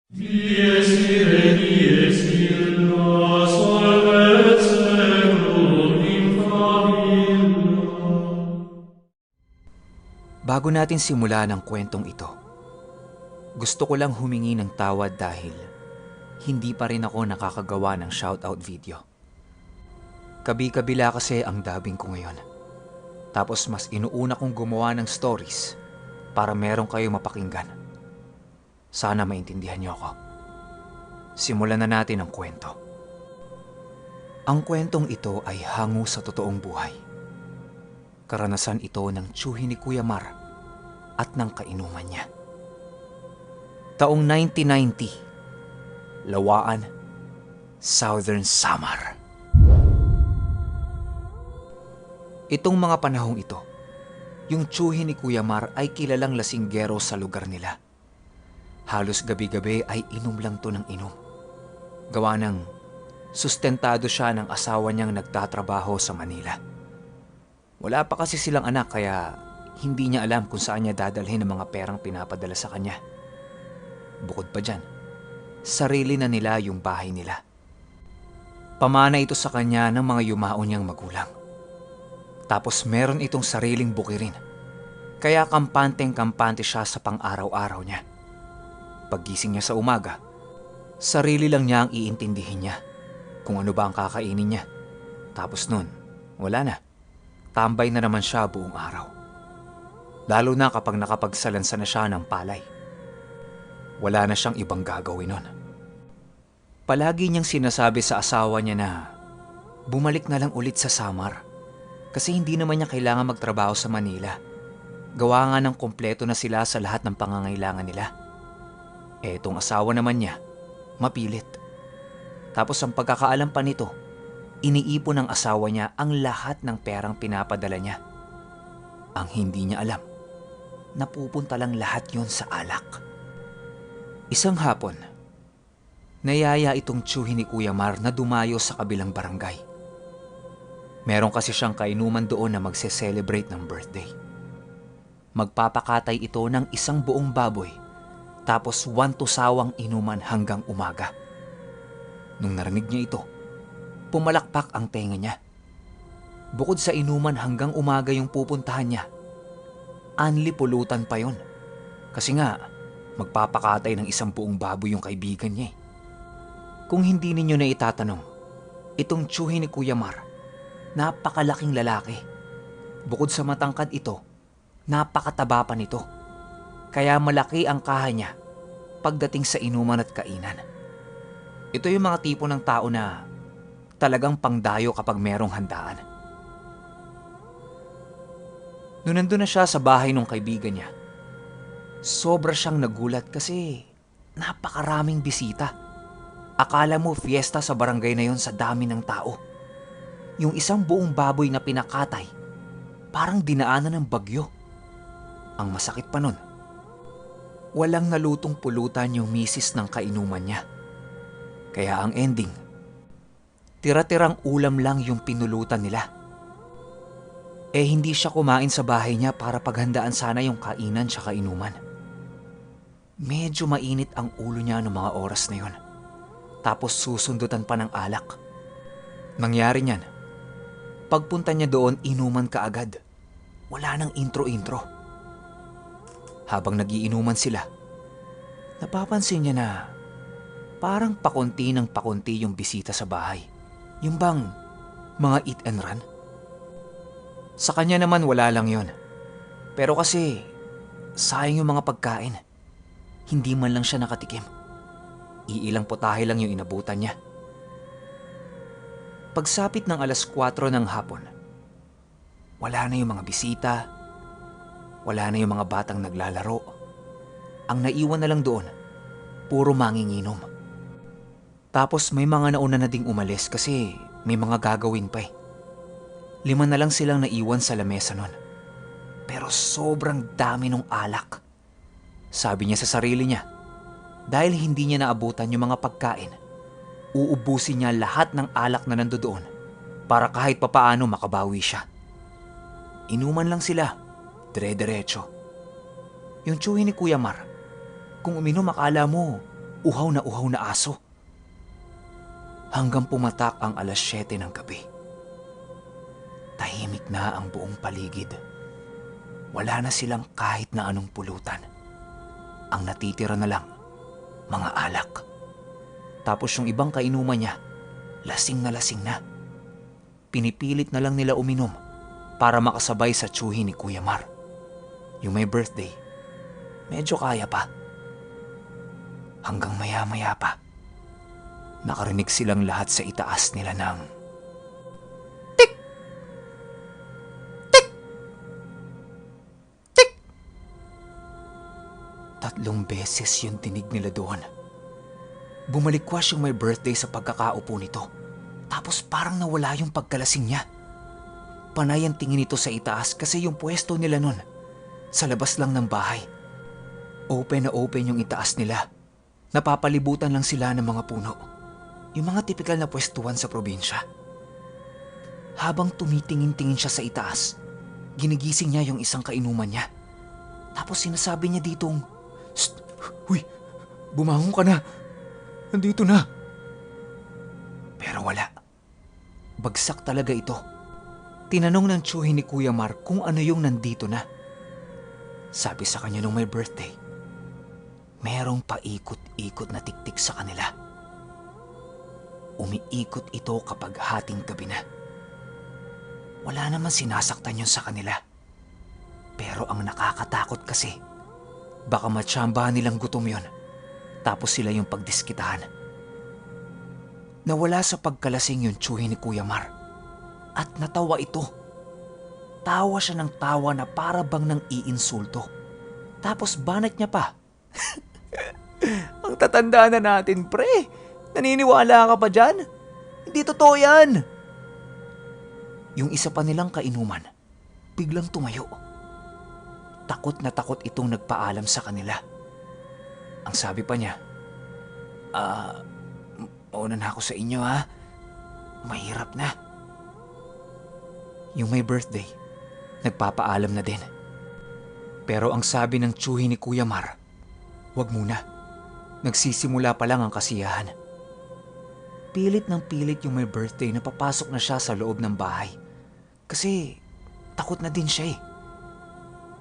Dies ire, dies illa, solvet seclum in favilla. Bago natin simulan ang kwentong ito, gusto ko lang humingi ng tawad dahil hindi pa rin ako nakakagawa ng shoutout video. Kabi-kabila kasi ang dubbing ko ngayon. Tapos mas inuuna kong gumawa ng stories para meron kayo mapakinggan. Sana maintindihan niyo ako. Simulan na natin ang kwento. Ang kwentong ito ay hango sa totoong buhay. Karanasan ito ng tiyuhin ni Kuya Mar at ng kainuman niya. Taong 1990, Lawaan, Southern Samar. Itong mga panahong ito, yung tiyuhin ni Kuya Mar ay kilalang lasinggero sa lugar nila. Halos gabi-gabi ay inom lang to ng inom. Gawa ng sustentado siya ng asawa niyang nagtatrabaho sa Manila. Wala pa kasi silang anak kaya hindi niya alam kung saan niya dadalhin ang mga perang pinapadala sa kanya. Bukod pa dyan, sarili na nila yung bahay nila. Pamana ito sa kanya ng mga yumao niyang magulang. Tapos meron itong sariling bukirin. Kaya kampanteng-kampante siya sa pang-araw-araw niya. Paggising niya sa umaga, sarili lang niya ang iintindihin niya kung ano ba ang kakainin niya. Tapos nun, wala na. Tambay na naman siya buong araw. Lalo na kapag nakapagsalansa na siya ng palay. Wala na siyang ibang gagawin nun. Palagi niyang sinasabi sa asawa niya na bumalik na lang ulit sa Samar kasi hindi naman niya kailangan magtrabaho sa Manila. Gawa nga ng kompleto na sila sa lahat ng pangangailangan nila. Etong asawa naman niya, mapilit. Tapos ang pagkakaalam pa nito, iniipon ng asawa niya ang lahat ng perang pinapadala niya. Ang hindi niya alam, napupunta lang lahat yon sa alak. Isang hapon, nayaya itong tiyuhin ni Kuya Mar na dumayo sa kabilang barangay. Meron kasi siyang kainuman doon na magse-celebrate ng birthday. Magpapakatay ito ng isang buong baboy, tapos 1 tusawang inuman hanggang umaga. Nung narinig niya ito, pumalakpak ang tenga niya. Bukod sa inuman hanggang umaga yung pupuntahan niya, anli pulutan pa yon. Kasi nga, magpapakatay ng isang buong baboy yung kaibigan niya. Kung hindi ninyo na itatanong, itong tiyuhin ni Kuya Mar, napakalaking lalaki. Bukod sa matangkad ito, napakataba pa nito. Kaya malaki ang kaha niya pagdating sa inuman at kainan. Ito yung mga tipo ng tao na talagang pangdayo kapag merong handaan. Noon nandun na siya sa bahay ng kaibigan niya, sobra siyang nagulat kasi napakaraming bisita. Akala mo fiesta sa barangay na yon sa dami ng tao. Yung isang buong baboy na pinakatay, parang dinaanan ng bagyo. Ang masakit pa nun, walang nalutong pulutan yung misis ng kainuman niya. Kaya ang ending, tira-tirang ulam lang yung pinulutan nila. Hindi siya kumain sa bahay niya para paghandaan sana yung kainan tsaka inuman. Medyo mainit ang ulo niya noong mga oras na yun. Tapos susundutan pa ng alak. Nangyari niyan, pagpunta niya doon inuman kaagad. Wala nang intro-intro. Habang nagiinuman sila, napapansin niya na parang pakunti ng pakunti yung bisita sa bahay. Yung bang mga eat and run? Sa kanya naman wala lang yon. Pero kasi sayang yung mga pagkain. Hindi man lang siya nakatikim. Iilang putahe lang yung inabutan niya. Pagsapit ng 4:00 ng hapon, wala na yung mga bisita. Wala na yung mga batang naglalaro. Ang naiwan na lang doon, puro manginginom. Tapos may mga nauna na ding umalis kasi may mga gagawin pa eh. 5 na lang silang naiwan sa lamesa nun. Pero sobrang dami ng alak. Sabi niya sa sarili niya, dahil hindi niya naabutan yung mga pagkain, uubusin niya lahat ng alak na nandoon para kahit papaano makabawi siya. Inuman lang sila, dire-diretso. Yung tiyuhin ni Kuya Mar, kung uminom akala mo uhaw na aso. Hanggang pumatak ang 7:00 ng gabi. Tahimik na ang buong paligid. Wala na silang kahit na anong pulutan. Ang natitira na lang, mga alak. Tapos yung ibang kainuman niya, lasing na. Pinipilit na lang nila uminom para makasabay sa tsuhin ni Kuya Mar. Yung may birthday, medyo kaya pa. Hanggang maya-maya pa, nakarinig silang lahat sa itaas nila ng tik! Tik! Tik! 3 beses yung tinig nila doon. Bumalikwas yung may birthday sa pagkakaupo nito. Tapos parang nawala yung pagkalasing niya. Panay ang tingin nito sa itaas kasi yung pwesto nila nun, sa labas lang ng bahay. Open na open yung itaas nila. Napapalibutan lang sila ng mga puno. Yung mga tipikal na pwestuhan sa probinsya. Habang tumitingin-tingin siya sa itaas, ginigising niya yung isang kainuman niya. Tapos sinasabi niya ditong, "Shh! Huy! Bumangon ka na! Nandito na!" Pero wala. Bagsak talaga ito. Tinanong ng tsuhin ni Kuya Mar kung ano yung nandito na. Sabi sa kanya nung may birthday, merong paikot-ikot na tiktik sa kanila. Umiikot ito kapag hating gabi na. Wala naman sinasaktan yun sa kanila. Pero ang nakakatakot kasi, baka matsambahan nilang gutom yun. Tapos sila yung pagdiskitahan. Nawala sa pagkalasing yung tsuhin ni Kuya Mar. At natawa ito. Tawa siya ng tawa na para bang nang iinsulto. Tapos banat niya pa. Ang tatanda na natin, pre. Naniniwala ka pa dyan? Hindi totoo yan. Yung isa pa nilang kainuman, biglang tumayo. Takot na takot itong nagpaalam sa kanila. Ang sabi pa niya, mauna na ako sa inyo ha. Mahirap na. Yung may birthday, nagpapaalam na din. Pero ang sabi ng tsuhin ni Kuya Mar, wag muna. Nagsisimula pa lang ang kasiyahan. Pilit ng pilit yung may birthday na papasok na siya sa loob ng bahay. Kasi takot na din siya eh.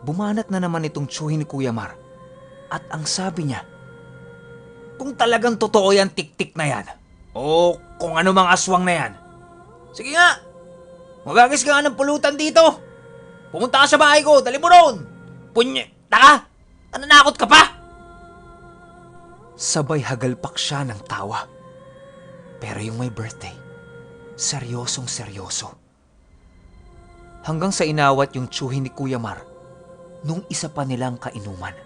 Bumanat na naman itong tsuhin ni Kuya Mar. At ang sabi niya, kung talagang totoo yan tik-tik na yan, o kung ano mang aswang na yan, sige nga, magagis ka nga ng pulutan dito. Pumunta ka sa bahay ko, dali mo roon. Taka, nananakot ka pa? Sabay hagalpak siya ng tawa. Pero yung may birthday, seryosong seryoso. Hanggang sa inawat yung tsuhin ni Kuya Mar nung isa pa nilang kainuman.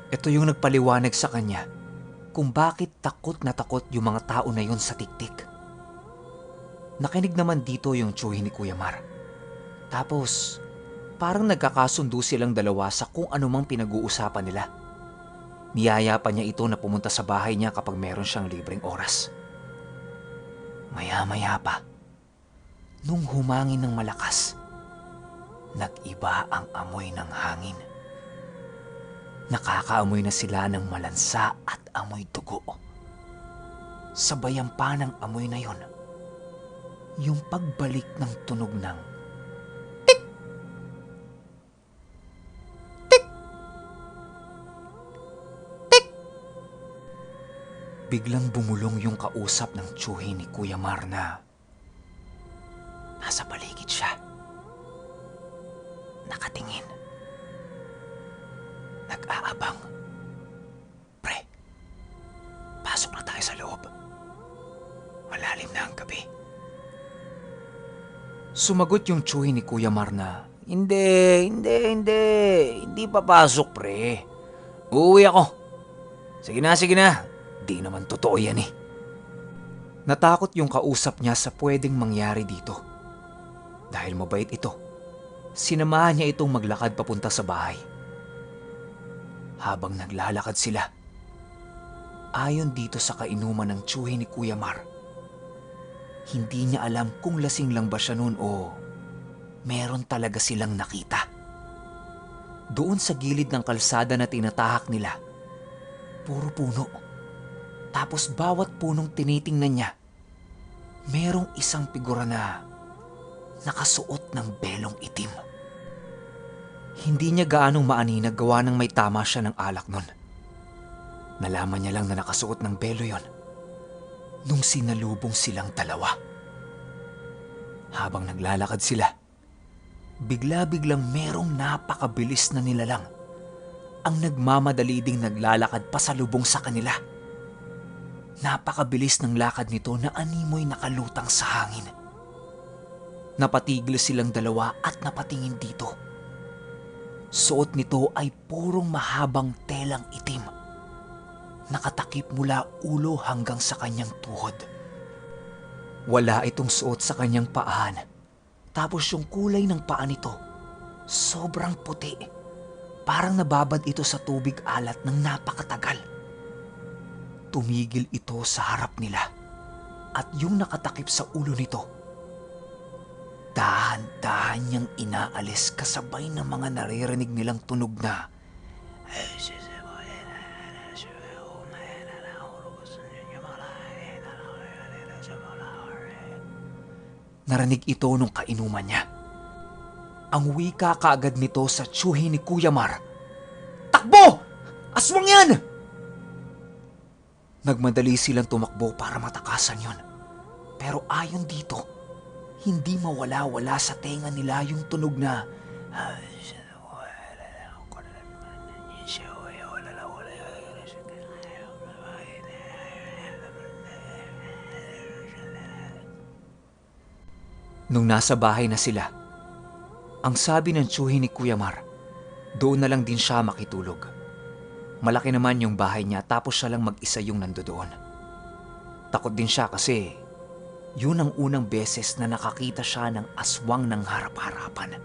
Ito yung nagpaliwanag sa kanya kung bakit takot na takot yung mga tao na yun sa tiktik. Nakinig naman dito yung tsuhin ni Kuya Mar. Tapos, parang nagkakasundo silang dalawa sa kung anumang pinag-uusapan nila. Niyaya pa niya ito na pumunta sa bahay niya kapag meron siyang libreng oras. Maya-maya pa, nung humangin ng malakas, nag-iba ang amoy ng hangin. Nakakaamoy na sila ng malansa at amoy dugo. Sabayan pa ng amoy na yon, yung pagbalik ng tunog ng tik! Tik! Tik! Biglang bumulong yung kausap ng tsuhin ni Kuya Mar na nasa paligid siya. Nakatingin. Nag-aabang. Pre, pasok na tayo sa loob. Malalim na ang gabi. Sumagot yung tsuhin ni Kuya Mar na, Hindi papasok, pre. Uuwi ako. Sige na. Di naman totoo yan eh. Natakot yung kausap niya sa pwedeng mangyari dito. Dahil mabait ito, sinamahan niya itong maglakad papunta sa bahay. Habang naglalakad sila, ayon dito sa kainuman ng tsuhin ni Kuya Mar, hindi niya alam kung lasing lang ba siya noon o meron talaga silang nakita. Doon sa gilid ng kalsada na tinatahak nila, puro puno. Tapos bawat punong tinitingnan niya, merong isang figura na nakasuot ng belong itim. Hindi niya gaanong maaninag gawa ng may tama siya ng alak nun. Nalaman niya lang na nakasuot ng belo yon nung sinalubong silang dalawa. Habang naglalakad sila, bigla-biglang merong napakabilis na nilalang ang nagmamadali ding naglalakad pasalubong sa kanila. Napakabilis ng lakad nito na animoy nakalutang sa hangin. Napatigil silang dalawa at napatingin dito. Suot nito ay purong mahabang telang itim. Nakatakip mula ulo hanggang sa kanyang tuhod. Wala itong suot sa kanyang paan. Tapos yung kulay ng paa nito, sobrang puti. Parang nababad ito sa tubig alat ng napakatagal. Tumigil ito sa harap nila. At yung nakatakip sa ulo nito, dahan-dahan niyang inaalis kasabay ng mga naririnig nilang tunog na narinig ito nung kainuman niya. Ang wika kaagad nito sa tsuhin ni Kuya Mar. "Takbo! Aswang yan!" Nagmadali silang tumakbo para matakasan yon. Pero ayon dito, hindi mawala-wala sa tenga nila yung tunog na Nung nasa bahay na sila, ang sabi ng tsuhin ni Kuya Mar, doon na lang din siya makitulog. Malaki naman yung bahay niya tapos siya lang mag-isa yung nandoon. Takot din siya kasi yun ang unang beses na nakakita siya ng aswang ng harap-harapan.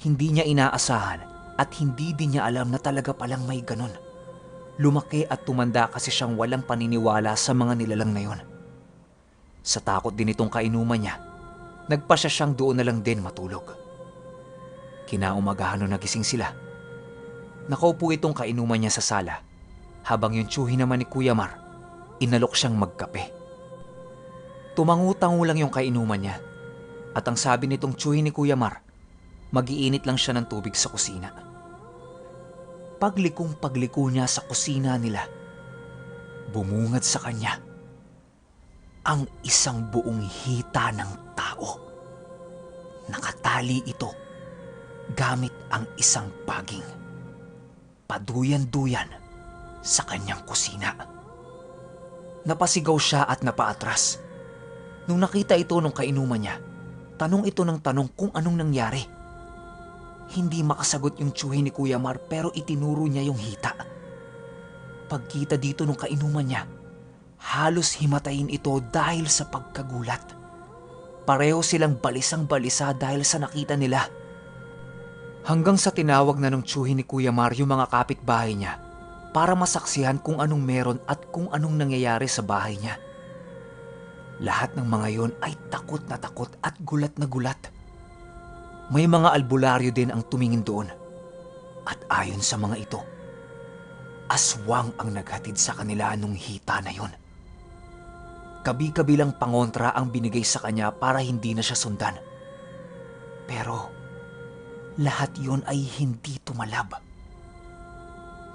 Hindi niya inaasahan at hindi din niya alam na talaga palang may ganun. Lumaki at tumanda kasi siyang walang paniniwala sa mga nilalang na yun. Sa takot din itong kainuman niya, nagpasya siyang doon na lang din matulog. Kinaumagahan nung nagising sila. Nakaupo itong kainuman niya sa sala, habang yung tsuhin naman ni Kuya Mar, inalok siyang magkape. Tumangu-tangu lang yung kainuman niya, at ang sabi nitong tsuhin ni Kuya Mar, mag-iinit lang siya ng tubig sa kusina. Paglikong-pagliko niya sa kusina nila, bumungad sa kanya ang isang buong hita ng tao. Nakatali ito gamit ang isang baging. Paduyan-duyan sa kanyang kusina. Napasigaw siya at napaatras. Nung nakita ito nung kainuman niya, tanong ito ng tanong kung anong nangyari. Hindi makasagot yung tsuhin ni Kuya Mar pero itinuro niya yung hita. Pagkita dito nung kainuman niya, halos himatayin ito dahil sa pagkagulat. Pareho silang balisang-balisa dahil sa nakita nila. Hanggang sa tinawag na ng tsuhin ni Kuya Mar yung mga kapitbahay niya para masaksihan kung anong meron at kung anong nangyayari sa bahay niya. Lahat ng mga yon ay takot at gulat na gulat. May mga albularyo din ang tumingin doon. At ayon sa mga ito, aswang ang naghatid sa kanila nung hita na yon. Kabi-kabilang pangontra ang binigay sa kanya para hindi na siya sundan. Pero lahat yon ay hindi tumalab.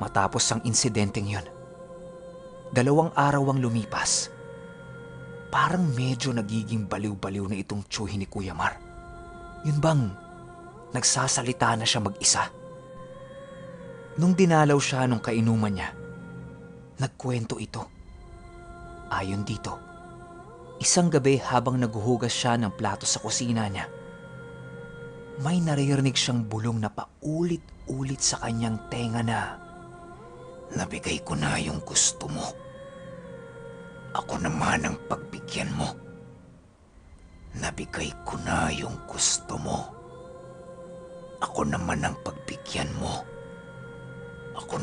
Matapos ang insidenteng yon, 2 araw ang lumipas. Parang medyo nagiging baliw-baliw na itong tsuhin ni Kuya Mar. Yun bang nagsasalita na siya mag-isa? Nung dinalaw siya nung kainuman niya, nagkwento ito. Ayon dito, isang gabi habang naghuhugas siya ng plato sa kusina niya, may naririnig siyang bulong na paulit-ulit sa kanyang tenga na, "Nabigay ko na yung gusto mo. Ako naman ang pagbigyan mo. Nabigay ko na yung gusto mo. Ako naman ang pagbigyan mo. Ako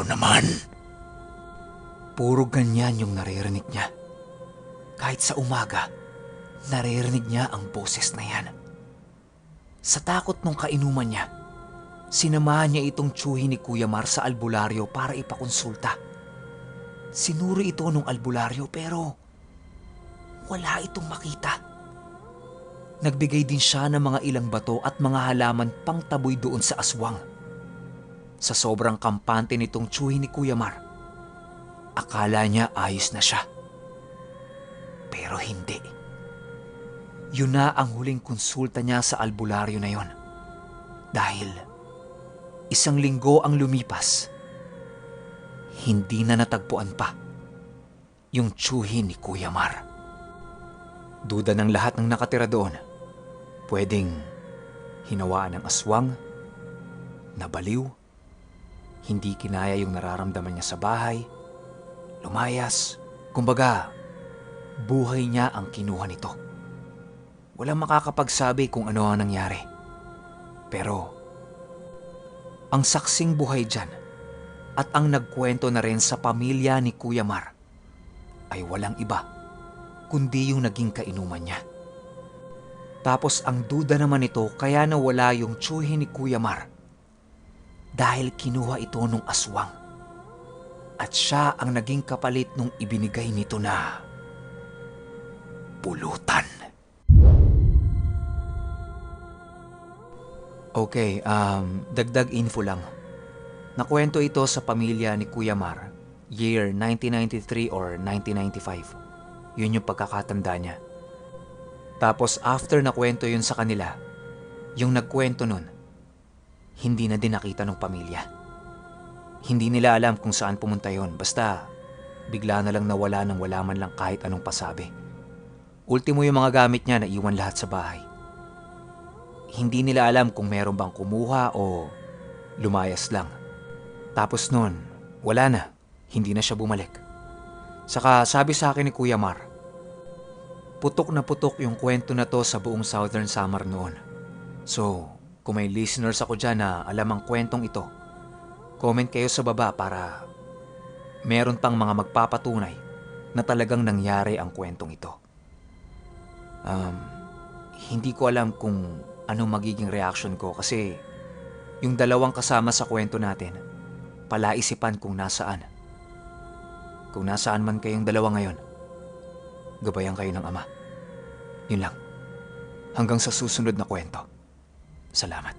naman. Puro ganyan yung naririnig niya. Kahit sa umaga, naririnig niya ang boses na yan. Sa takot nung kainuman niya, Sinamahan niya itong tiyuhin ni Kuya Mar sa albularyo para ipakonsulta. Sinuri ito nung albularyo pero wala itong makita. Nagbigay din siya ng mga ilang bato at mga halaman pang taboy doon sa aswang. Sa sobrang kampante nitong tiyuhin ni Kuya Mar, akala niya ayos na siya. Pero hindi. Yun na ang huling konsulta niya sa albularyo na yon. Dahil 1 linggo ang lumipas, hindi na natagpuan pa yung tiyuhin ni Kuya Mar. Duda ng lahat ng nakatira doon. Pwedeng hinawaan ng aswang, nabaliw, hindi kinaya yung nararamdaman niya sa bahay, lumayas, kumbaga, buhay niya ang kinuha nito. Walang makakapagsabi kung ano ang nangyari. Pero, ang saksing buhay dyan at ang nagkwento na rin sa pamilya ni Kuya Mar ay walang iba kundi yung naging kainuman niya. Tapos ang duda naman nito kaya nawala yung tiyuhin ni Kuya Mar dahil kinuha ito nung aswang at siya ang naging kapalit nung ibinigay nito na pulutan. Okay, dagdag info lang. Nakwento ito sa pamilya ni Kuya Mar, year 1993 or 1995. Yun yung pagkakatanda niya. Tapos after nakwento yun sa kanila, yung nagkwento nun, hindi na din nakita ng pamilya. Hindi nila alam kung saan pumunta yon, basta bigla na lang nawala nang wala man lang kahit anong pasabi. Ultimo yung mga gamit niya na iwan lahat sa bahay. Hindi nila alam kung meron bang kumuha o lumayas lang. Tapos nun, wala na, hindi na siya bumalik. Saka sabi sa akin ni Kuya Mar, putok na putok yung kwento na to sa buong Southern Samar noon. So, kung may listeners ako dyan na alam ang kwentong ito, comment kayo sa baba para meron pang mga magpapatunay na talagang nangyari ang kwentong ito. Hindi ko alam kung anong magiging reaction ko kasi yung dalawang kasama sa kwento natin, palaisipan kung nasaan. Kung nasaan man kayong dalawa ngayon, gabayan kayo ng Ama. Yun lang. Hanggang sa susunod na kwento. Salamat.